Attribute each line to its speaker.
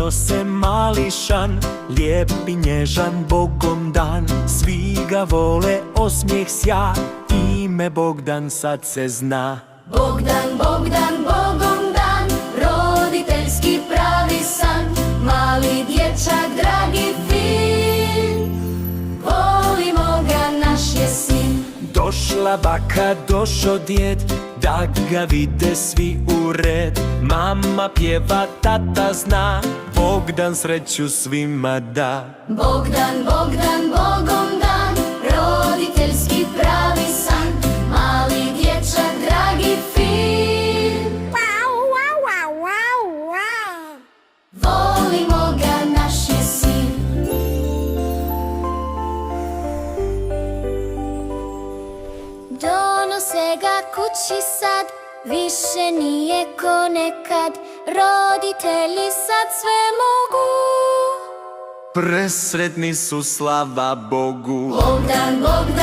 Speaker 1: donose mališan, lijep i nježan Bogom dan. Svi ga vole, osmijeh sja, ime Bogdan sad se zna.
Speaker 2: Bogdan, Bogdan, Bogom dan, roditeljski pravi san, mali dječak, dragi fin, volimo ga, naš je sin.
Speaker 1: Došla baka, došo djed, da ga vide svi u red. Mama pjeva, tata zna, Bogdan sreću svima da.
Speaker 2: Bogdan, Bogdan, Bogom dan, roditeljski pravi san, mali dječak, dragi fin, volimo ga, naš je sin. Donose ga kući sad, više nije ko nekad, roditelji sad sve mogu.
Speaker 1: Presretni su, slava Bogu.
Speaker 2: Bogdan, Bogdan,